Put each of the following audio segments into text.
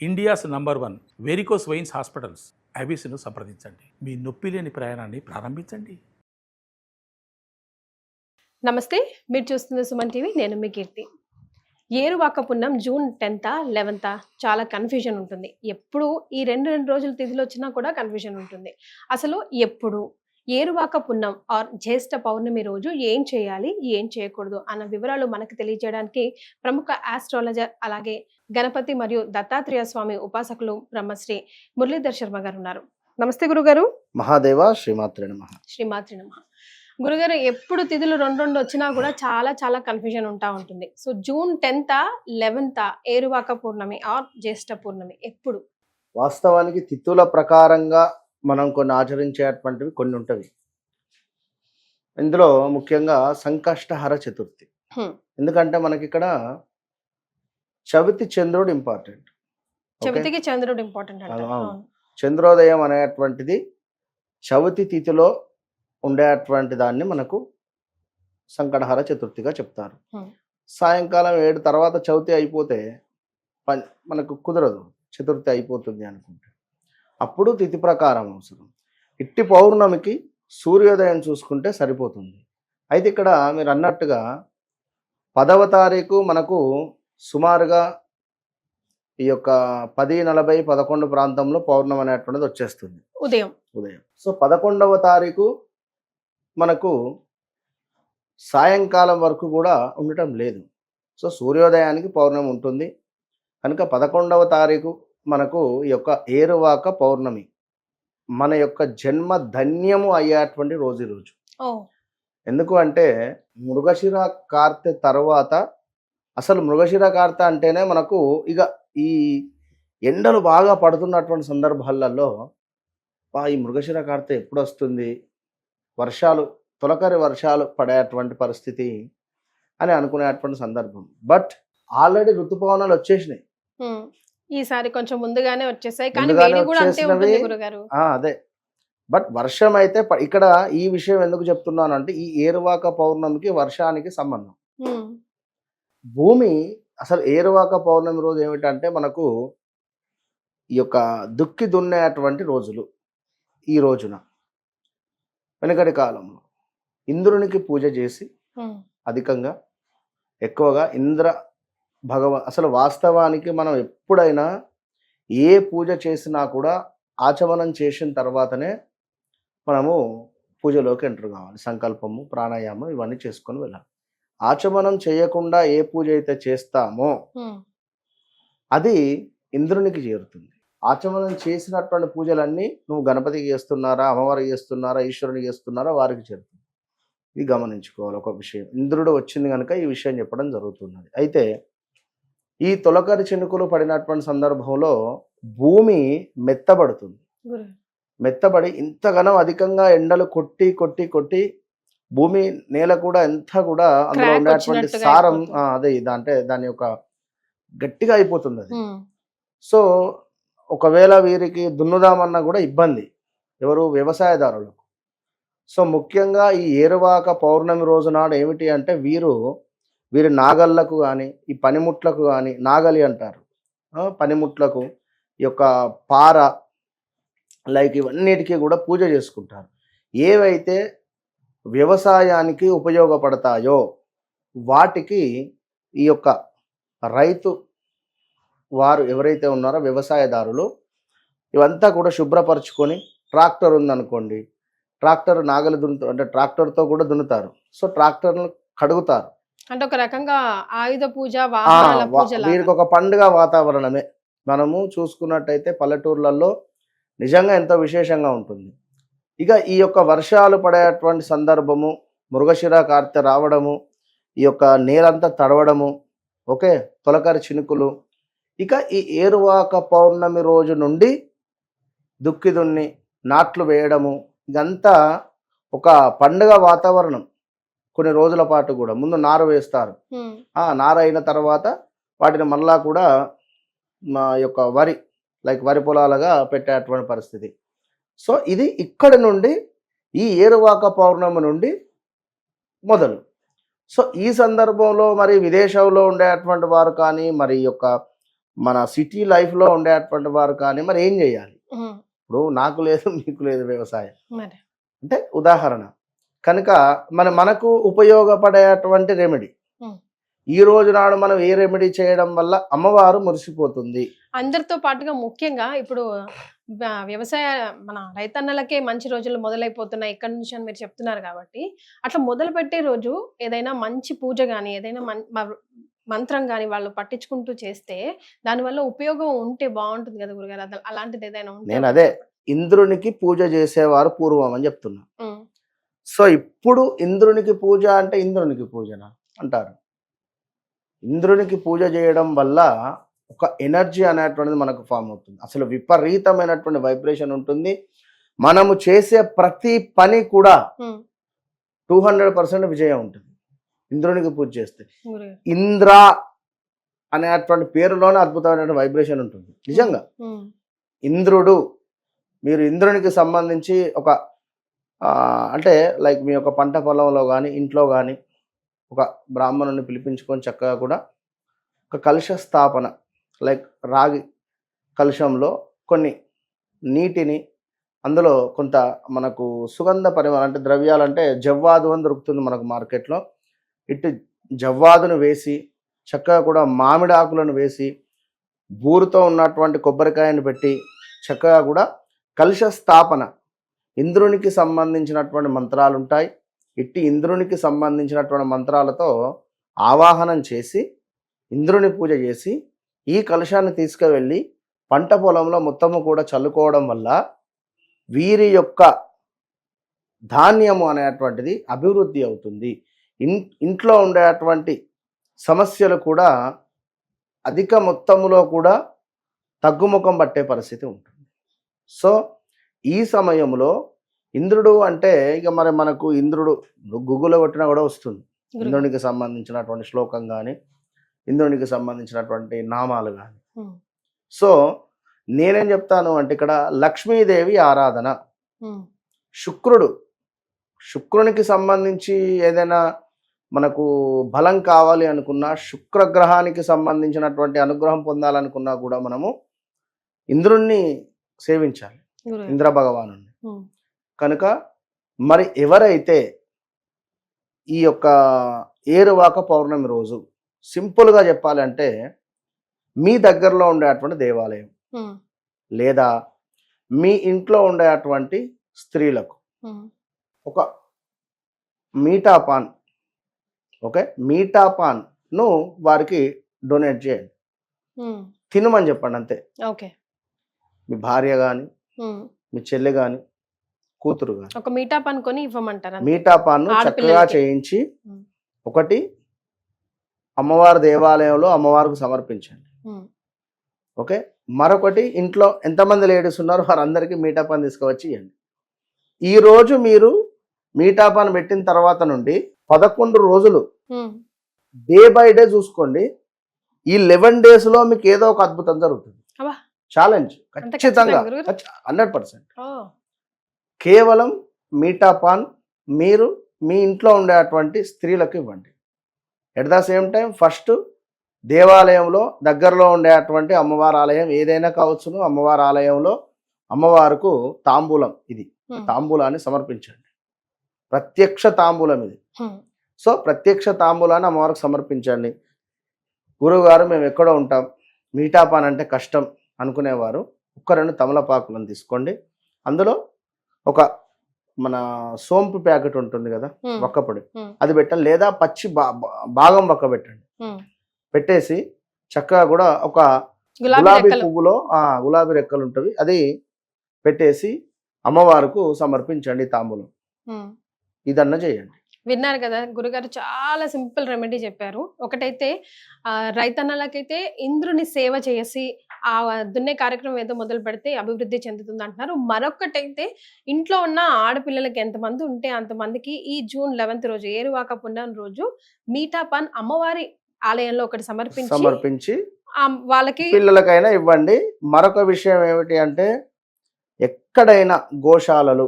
India's number 1 varicose veins hospitals ఐబీసీను సంప్రదించండి. మీ నొప్పి లేని ప్రయాణాన్ని ప్రారంభించండి. నమస్తే, మీరు చూస్తున్న సుమన్ టీవీ. నేను మీ కీర్తి. ఏరువాక పున్నం జూన్ 10th 11th చాలా కన్ఫ్యూజన్ ఉంటుంది. ఎప్పుడు ఈ రెండు రోజుల తిథులు వచ్చినా కూడా కన్ఫ్యూజన్ ఉంటుంది. అసలు ఎప్పుడు ఏరువాక పున్నం ఆర్ జ్యేష్ఠ పౌర్ణమి రోజు ఏం చేయాలి, ఏం చేయకూడదు అన్న వివరాలు మనకు తెలియజేయడానికి ప్రముఖ ఆస్ట్రాలజర్, అలాగే గణపతి మరియు దత్తాత్రేయ స్వామి ఉపాసకులు బ్రహ్మశ్రీ మురళీధర్ శర్మ గారు ఉన్నారు. నమస్తే గురుగారు. మహాదేవ శ్రీమాత్రే నమః. శ్రీమాత్రి నమః. గురుగారు, ఎప్పుడు తిథులు రెండు వచ్చినా కూడా చాలా కన్ఫ్యూజన్ ఉంటుంది. So June 10th 11th Eruvaka Purnami or Jyeshtha Purnami ఎప్పుడు? వాస్తవానికి తిథుల ప్రకారంగా మనం కొన్ని ఆచరించేటువంటివి కొన్ని ఉంటవి. ఇందులో ముఖ్యంగా సంకష్టహర చతుర్థి. ఎందుకంటే మనకి ఇక్కడ చవితి చంద్రుడు ఇంపార్టెంట్. చవితికి చంద్రుడు ఇంపార్టెంట్ అంటారు. చంద్రోదయం అనేటువంటిది చవితి తిథిలో ఉండేటువంటి దాన్ని మనకు సంకటహర చతుర్థిగా చెప్తారు. సాయంకాలం 7 తర్వాత చవితి అయిపోతే మనకు కుదరదు, చతుర్థి అయిపోతుంది అనుకుంటే అప్పుడు తిథి ప్రకారం అవసరం. ఇట్టి పౌర్ణమికి సూర్యోదయం చూసుకుంటే సరిపోతుంది. అయితే ఇక్కడ మీరు అన్నట్టుగా 10వ తారీఖు మనకు సుమారుగా ఈ యొక్క 10:40 11 ప్రాంతంలో పౌర్ణమి అనేటువంటిది వచ్చేస్తుంది ఉదయం. సో 11వ తారీఖు మనకు సాయంకాలం వరకు కూడా ఉండటం లేదు. సో సూర్యోదయానికి పౌర్ణమి ఉంటుంది కనుక 11వ తారీఖు మనకు ఈ యొక్క ఏరువాక పౌర్ణమి మన యొక్క జన్మ ధన్యము అయ్యేటువంటి రోజు. ఎందుకు అంటే మృగశిర కార్తె తర్వాత, అసలు మృగశిర కార్తె అంటేనే మనకు ఇక ఈ ఎండలు బాగా పడుతున్నటువంటి సందర్భాలలో ఈ మృగశిర కార్తె ఎప్పుడు వస్తుంది, వర్షాలు తొలకరి వర్షాలు పడేటువంటి పరిస్థితి అని అనుకునేటువంటి సందర్భం. బట్ ఆల్రెడీ ఋతుపవనాలు వచ్చేసినాయి. ఈసారి కొంచెం ముందుగానే వచ్చేసాయి, కానీ వేడి కూడా అంతే ఉంటుంది గురుగారు. అదే, బట్ వర్షం అయితే ఇక్కడ ఈ విషయం ఎందుకు చెప్తున్నాను అంటే ఈ ఏరువాక పౌర్ణమికి వర్షానికి సంబంధం. భూమి అసలు ఏరువాక పౌర్ణమి రోజు ఏమిటంటే మనకు ఈ యొక్క దుక్కి దున్నేటువంటి రోజులు. ఈ రోజున వెనుకటి కాలంలో ఇంద్రునికి పూజ చేసి అధికంగా ఎక్కువగా అసలు వాస్తవానికి మనం ఎప్పుడైనా ఏ పూజ చేసినా కూడా ఆచమనం చేసిన తర్వాతనే మనము పూజలోకి ఎంటర్ కావాలి. సంకల్పము, ప్రాణాయామం ఇవన్నీ చేసుకొని వెళ్ళాలి. ఆచమనం చేయకుండా ఏ పూజ అయితే చేస్తామో అది ఇంద్రునికి చేరుతుంది. ఆచమనం చేసినటువంటి పూజలన్నీ నువ్వు గణపతికి చేస్తున్నారా, అమ్మవారికి చేస్తున్నారా, ఈశ్వరునికి చేస్తున్నారా, వారికి చేరుతుంది. ఇది గమనించుకోవాలి. ఒక విషయం ఇంద్రుడు వచ్చింది కనుక ఈ విషయం చెప్పడం జరుగుతున్నది. అయితే ఈ తొలకరి చినుకులు పడినటువంటి సందర్భంలో భూమి మెత్తబడుతుంది. మెత్తబడి ఇంతగానో అధికంగా ఎండలు కొట్టి కొట్టి కొట్టి భూమి నేల కూడా ఎంత కూడా అందులో ఉండేటువంటి సారం అంటే దాని యొక్క గట్టిగా అయిపోతుంది అది. సో ఒకవేళ వీరికి దున్నుదామన్నా కూడా ఇబ్బంది, ఎవరు వ్యవసాయదారులకు. సో ముఖ్యంగా ఈ ఏరువాక పౌర్ణమి రోజు నాడు ఏమిటి అంటే వీరి నాగళ్లకు కానీ, ఈ పనిముట్లకు కానీ, నాగలి అంటారు, పనిముట్లకు ఈ యొక్క పార ఇవన్నిటికీ కూడా పూజ చేసుకుంటారు. ఏవైతే వ్యవసాయానికి ఉపయోగపడతాయో వాటికి ఈ యొక్క రైతు వారు ఎవరైతే ఉన్నారో వ్యవసాయదారులు ఇవంతా కూడా శుభ్రపరచుకొని, ట్రాక్టర్ ఉందనుకోండి, ట్రాక్టర్ నాగలి అంటే ట్రాక్టర్తో కూడా దున్నుతారు. సో ట్రాక్టర్ను కడుగుతారు. అంటే ఒక రకంగా ఆయుధ పూజ, వీరికి ఒక పండుగ వాతావరణమే. మనము చూసుకున్నట్టయితే పల్లెటూర్లలో నిజంగా ఎంతో విశేషంగా ఉంటుంది. ఇక ఈ యొక్క వర్షాలు పడేటువంటి సందర్భము, మృగశిర కార్తె రావడము, ఈ యొక్క నేలంతా తడవడము, తొలకరి చినుకులు, ఇక ఈ ఏరువాక పౌర్ణమి రోజు నుండి దుక్కి దున్ని నాట్లు వేయడము, ఇదంతా ఒక పండుగ వాతావరణం. కొన్ని రోజుల పాటు కూడా ముందు నారు వేస్తారు. నారు అయిన తర్వాత వాటిని మళ్ళా కూడా మా యొక్క వరి పొలాలుగా పెట్టేటువంటి పరిస్థితి. సో ఇది ఇక్కడి నుండి ఈ ఏరువాక పౌర్ణమి నుండి మొదలు. సో ఈ సందర్భంలో మరి విదేశంలో ఉండేటువంటి వారు కానీ, మరి యొక్క మన సిటీ లైఫ్లో ఉండేటువంటి వారు కానీ మరి ఏం చేయాలి? ఉమ్, ఇప్పుడు నాకు లేదు మీకు లేదు వ్యవసాయం మరి అంటే ఉదాహరణ కనుక మనకు ఉపయోగపడేటువంటి రెమెడీ ఉమ్. ఈ రోజు నాడు మనం ఏ రెమెడీ చేయడం వల్ల అమ్మవారు మురిసిపోతుంది. అందరితో పాటుగా ముఖ్యంగా ఇప్పుడు వ్యవసాయ మన రైతన్నలకే మంచి రోజులు మొదలైపోతున్నాయి ఇక్కడ నుంచి అని మీరు చెప్తున్నారు కాబట్టి అట్లా మొదలు పెట్టే రోజు ఏదైనా మంచి పూజ కానీ ఏదైనా మంత్రం కానీ వాళ్ళు పట్టించుకుంటూ చేస్తే దానివల్ల ఉపయోగం ఉంటే బాగుంటుంది కదా గురుగారు. అలాంటిది ఏదైనా ఉంటే నేను అదే ఇంద్రునికి పూజ చేసేవారు పూర్వం అని చెప్తున్నా. ఉమ్, సో ఇప్పుడు ఇంద్రునికి పూజ అంటే ఇంద్రునికి పూజనా అంటారు. ఇంద్రునికి పూజ చేయడం వల్ల ఒక ఎనర్జీ అనేటువంటిది మనకు ఫామ్ అవుతుంది. అసలు విపరీతమైనటువంటి వైబ్రేషన్ ఉంటుంది. మనము చేసే ప్రతి పని కూడా ఉమ్, 200% విజయం ఉంటుంది ఇంద్రునికి పూజ చేస్తే. గురుగారు. ఇంద్ర అనేటువంటి పేరులోనే అద్భుతమైనటువంటి వైబ్రేషన్ ఉంటుంది నిజంగా. ఉమ్, ఇంద్రుడు మీరు ఇంద్రునికి సంబంధించి ఒక అంటే లైక్ మీ యొక్క పంట పొలంలో కానీ ఇంట్లో కానీ ఒక బ్రాహ్మణుని పిలిపించుకొని చక్కగా కూడా ఒక కలశ స్థాపన లైక్ రాగి కలశంలో కొన్ని నీటిని అందులో కొంత మనకు సుగంధ పరిమళం అంటే ద్రవ్యాలంటే జవ్వాదు అని దొరుకుతుంది మనకు మార్కెట్లో. ఇటు జవ్వాదును వేసి చక్కగా కూడా మామిడి ఆకులను వేసి బూరుతో ఉన్నటువంటి కొబ్బరికాయను పెట్టి చక్కగా కూడా కలశ స్థాపన ఇంద్రునికి సంబంధించినటువంటి మంత్రాలు ఉంటాయి. ఇట్టి ఇంద్రునికి సంబంధించినటువంటి మంత్రాలతో ఆవాహనం చేసి ఇంద్రుని పూజ చేసి ఈ కలశాన్ని తీసుకువెళ్ళి పంట పొలంలో మొత్తము కూడా చల్లుకోవడం వల్ల వీరి యొక్క ధాన్యము అనేటువంటిది అభివృద్ధి అవుతుంది. ఇంట్లో ఉండేటువంటి సమస్యలు కూడా అధిక మొత్తములో కూడా తగ్గుముఖం పట్టే పరిస్థితి ఉంటుంది. సో ఈ సమయంలో ఇంద్రుడు అంటే ఇక మరి మనకు ఇంద్రుడు గూగుల్లో కొట్టినా కూడా వస్తుంది. ఇంద్రునికి సంబంధించినటువంటి శ్లోకం కానీ ఇంద్రునికి సంబంధించినటువంటి నామాలు కానీ. సో నేనేం చెప్తాను అంటే ఇక్కడ లక్ష్మీదేవి ఆరాధన, శుక్రునికి సంబంధించి ఏదైనా మనకు బలం కావాలి అనుకున్నా, శుక్రగ్రహానికి సంబంధించినటువంటి అనుగ్రహం పొందాలనుకున్నా కూడా మనము ఇంద్రుణ్ణి సేవించాలి, ఇంద్ర భగవాను. కనుక మరి ఎవరైతే ఈ యొక్క ఏరువాక పౌర్ణమి రోజు సింపుల్గా చెప్పాలంటే మీ దగ్గరలో ఉండేటువంటి దేవాలయం లేదా మీ ఇంట్లో ఉండేటువంటి స్త్రీలకు ఒక మీఠాపాన్, ఓకే, మీఠాపాన్ను వారికి డొనేట్ చేయండి, తినమని చెప్పండి అంతే. ఓకే, మీ భార్య కానీ మీ చెల్లె కానీ కూతురు కానీ ఒక మీఠాపాన్ కొని ఇవ్వమంటారు. మీఠాపాన్ను చక్కగా చేయించి ఒకటి అమ్మవారి దేవాలయంలో అమ్మవారికి సమర్పించండి. ఓకే, మరొకటి ఇంట్లో ఎంతమంది లేడీస్ ఉన్నారో వారందరికీ మీఠాపాన్ తీసుకువచ్చి ఇవ్వండి. ఈరోజు మీరు మీఠాపాన్ పెట్టిన తర్వాత నుండి 11 రోజులు డే బై డే చూసుకోండి. ఈ 11 days లో మీకు ఏదో ఒక అద్భుతం జరుగుతుంది. ఛాలెంజ్ ఖచ్చితంగా 100%. కేవలం మీఠాపాన్ మీరు మీ ఇంట్లో ఉండేటువంటి స్త్రీలకు ఇవ్వండి. At the same time first దేవాలయంలో దగ్గరలో ఉండేటువంటి అమ్మవారి ఆలయం ఏదైనా కావచ్చును, అమ్మవారి ఆలయంలో అమ్మవారికి తాంబూలం, ఇది తాంబూలాన్ని సమర్పించండి. ప్రత్యక్ష తాంబూలం ఇది. సో ప్రత్యక్ష తాంబూలాన్ని అమ్మవారికి సమర్పించండి. గురువుగారు మేము ఎక్కడో ఉంటాం, మీఠాపాన్ అంటే కష్టం అనుకునేవారు 1-2 తమలపాకులను తీసుకోండి. అందులో ఒక మన సోంపు ప్యాకెట్ ఉంటుంది కదా, వక్కపొడి, అది పెట్టండి. లేదా పచ్చి భాగం వక్క పెట్టండి. పెట్టేసి చక్కగా కూడా ఒక గులాబీ పువ్వులో గులాబీ రెక్కలు ఉంటవి అది పెట్టేసి అమ్మవారికి సమర్పించండి తాంబూలం. ఇదన్నా చేయండి. విన్నారు కదా గురుగారు, చాలా సింపుల్ రెమెడీ చెప్పారు. ఒకటైతే రైతన్నలకైతే ఇంద్రుని సేవ చేసి ఆ దున్నే కార్యక్రమం ఏదో మొదలు పెడితే అభివృద్ధి చెందుతుంది అంటున్నారు. మరొకటైతే ఇంట్లో ఉన్న ఆడపిల్లలకి ఎంతమంది ఉంటే అంతమందికి ఈ June 11th రోజు ఏరువాక పున్నమి రోజు మీఠాపాన్ అమ్మవారి ఆలయంలో ఒకటి సమర్పించి వాళ్ళకి పిల్లలకైనా ఇవ్వండి. మరొక విషయం ఏమిటి అంటే ఎక్కడైనా గోశాలలు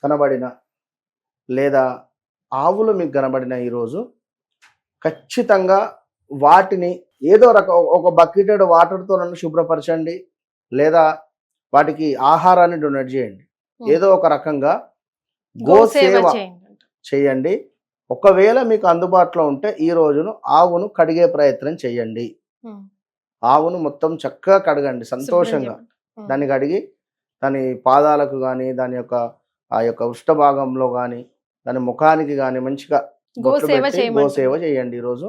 కనబడిన లేదా ఆవులు మీకు కనబడిన ఈరోజు ఖచ్చితంగా వాటిని ఏదో ఒక బకెటెడ్ వాటర్తో నన్ను శుభ్రపరచండి, లేదా వాటికి ఆహారాన్ని డొనేట్ చేయండి. ఏదో ఒక రకంగా గోసేవ చేయండి. ఒకవేళ మీకు అందుబాటులో ఉంటే ఈ రోజును ఆవును కడిగే ప్రయత్నం చేయండి. ఆవును మొత్తం చక్కగా కడగండి, సంతోషంగా దాన్ని కడిగి దాని పాదాలకు కానీ, దాని యొక్క ఆ యొక్క ఉష్ట భాగంలో కానీ, దాని ముఖానికి కానీ మంచిగా గోసేవ చేయండి ఈరోజు.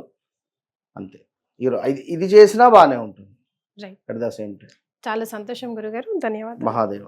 అంతే. ఇది చేసినా బాగానే ఉంటుంది. Right. At the same time. చాలా సంతోషం గురుగారు, ధన్యవాదాలు. మహాదేవ.